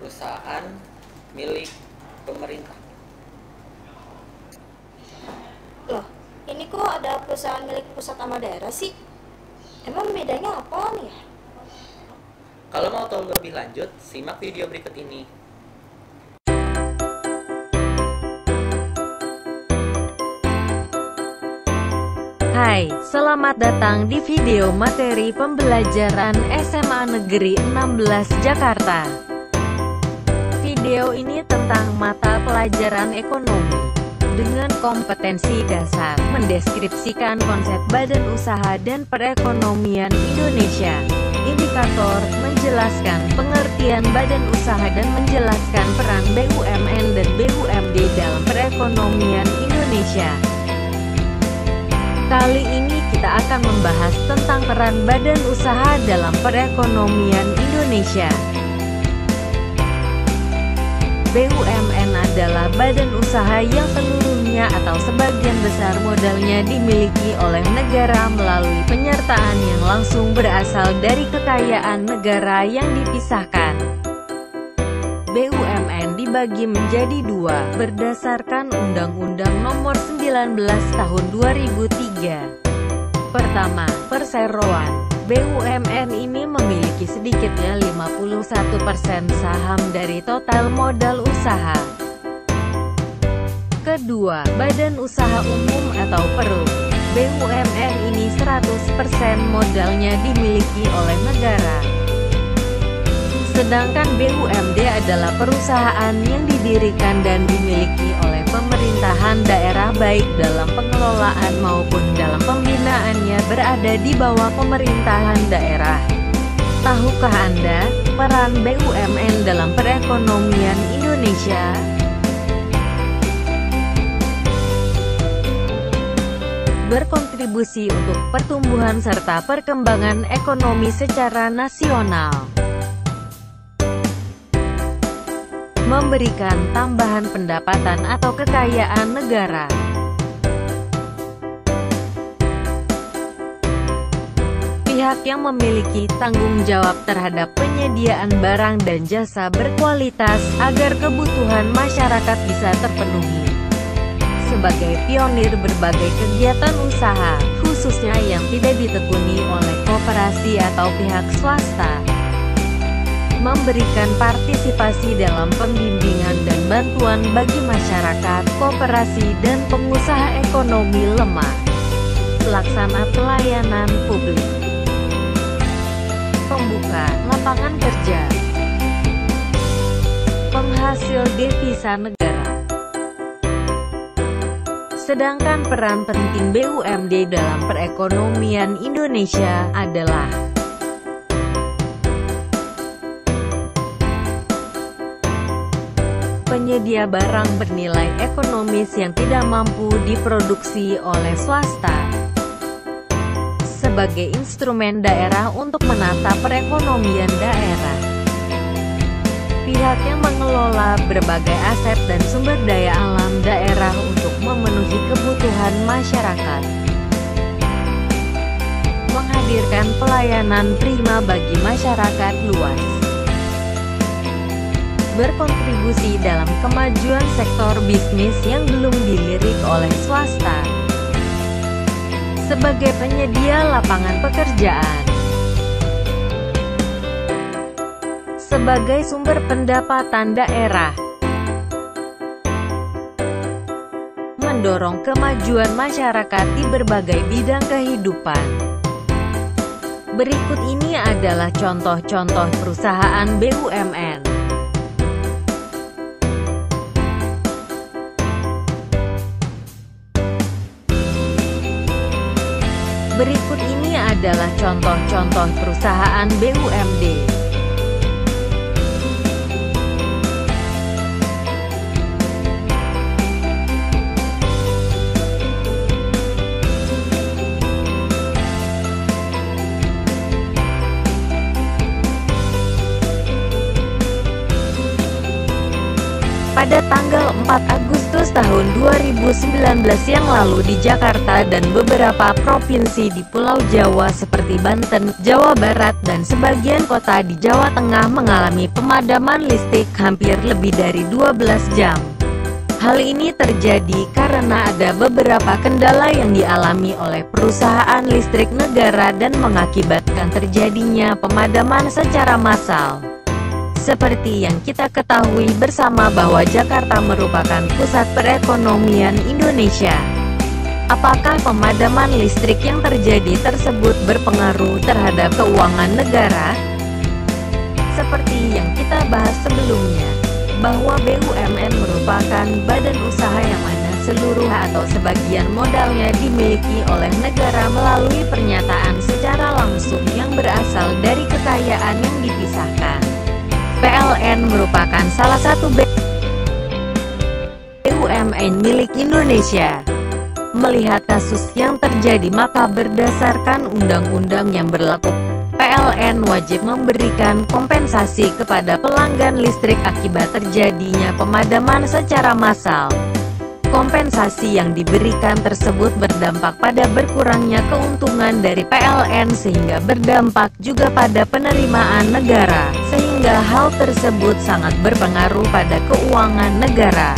perusahaan milik pemerintah. Loh, ini kok ada perusahaan milik pusat sama daerah sih? Emang bedanya apa nih? Kalau mau tahu lebih lanjut, simak video berikut ini. Hai, selamat datang di video materi pembelajaran SMA Negeri 16 Jakarta. Video ini tentang mata pelajaran ekonomi dengan kompetensi dasar, mendeskripsikan konsep badan usaha dan perekonomian Indonesia. Indikator, menjelaskan pengertian badan usaha dan menjelaskan peran BUMN dan BUMD dalam perekonomian Indonesia. Kali ini kita akan membahas tentang peran badan usaha dalam perekonomian Indonesia. BUMN adalah badan usaha yang seluruhnya atau sebagian besar modalnya dimiliki oleh negara melalui penyertaan yang langsung berasal dari kekayaan negara yang dipisahkan. BUMN dibagi menjadi dua, berdasarkan Undang-Undang Nomor 19 Tahun 2003. Pertama, perseroan. BUMN ini memiliki sedikitnya 51% saham dari total modal usaha. Kedua, badan usaha umum atau Perum. BUMN ini 100% modalnya dimiliki oleh negara. Sedangkan BUMD adalah perusahaan yang didirikan dan dimiliki oleh pemerintahan daerah baik dalam pengelolaan maupun dalam pembinaannya berada di bawah pemerintahan daerah. Tahukah Anda peran BUMN dalam perekonomian Indonesia? Berkontribusi untuk pertumbuhan serta perkembangan ekonomi secara nasional. Memberikan tambahan pendapatan atau kekayaan negara. Pihak yang memiliki tanggung jawab terhadap penyediaan barang dan jasa berkualitas agar kebutuhan masyarakat bisa terpenuhi. Sebagai pionir berbagai kegiatan usaha, khususnya yang tidak ditekuni oleh koperasi atau pihak swasta. Memberikan partisipasi dalam pembimbingan dan bantuan bagi masyarakat, koperasi dan pengusaha ekonomi lemah. Pelaksana pelayanan publik. Pembuka lapangan kerja. Penghasil devisa negara. Sedangkan peran penting BUMD dalam perekonomian Indonesia adalah penyedia barang bernilai ekonomis yang tidak mampu diproduksi oleh swasta. Sebagai instrumen daerah untuk menata perekonomian daerah. Pihak yang mengelola berbagai aset dan sumber daya alam daerah untuk memenuhi kebutuhan masyarakat. Menghadirkan pelayanan prima bagi masyarakat luas. Berkontribusi dalam kemajuan sektor bisnis yang belum dilirik oleh swasta. Sebagai penyedia lapangan pekerjaan. Sebagai sumber pendapatan daerah. Mendorong kemajuan masyarakat di berbagai bidang kehidupan. Berikut ini adalah contoh-contoh perusahaan BUMN. Berikut ini adalah contoh-contoh perusahaan BUMD. Pada tanggal 4 Agustus Agustus tahun 2019 yang lalu di Jakarta dan beberapa provinsi di Pulau Jawa seperti Banten, Jawa Barat, dan sebagian kota di Jawa Tengah mengalami pemadaman listrik hampir lebih dari 12 jam. Hal ini terjadi karena ada beberapa kendala yang dialami oleh perusahaan listrik negara dan mengakibatkan terjadinya pemadaman secara massal. Seperti yang kita ketahui bersama bahwa Jakarta merupakan pusat perekonomian Indonesia. Apakah pemadaman listrik yang terjadi tersebut berpengaruh terhadap keuangan negara? Seperti yang kita bahas sebelumnya, bahwa BUMN merupakan badan usaha yang mana seluruh atau sebagian modalnya dimiliki oleh negara melalui pernyataan secara langsung yang berasal dari kekayaan yang dipisahkan. PLN merupakan salah satu BUMN milik Indonesia. Melihat kasus yang terjadi, maka berdasarkan undang-undang yang berlaku, PLN wajib memberikan kompensasi kepada pelanggan listrik akibat terjadinya pemadaman secara massal. Kompensasi yang diberikan tersebut berdampak pada berkurangnya keuntungan dari PLN sehingga berdampak juga pada penerimaan negara, sehingga hal tersebut sangat berpengaruh pada keuangan negara.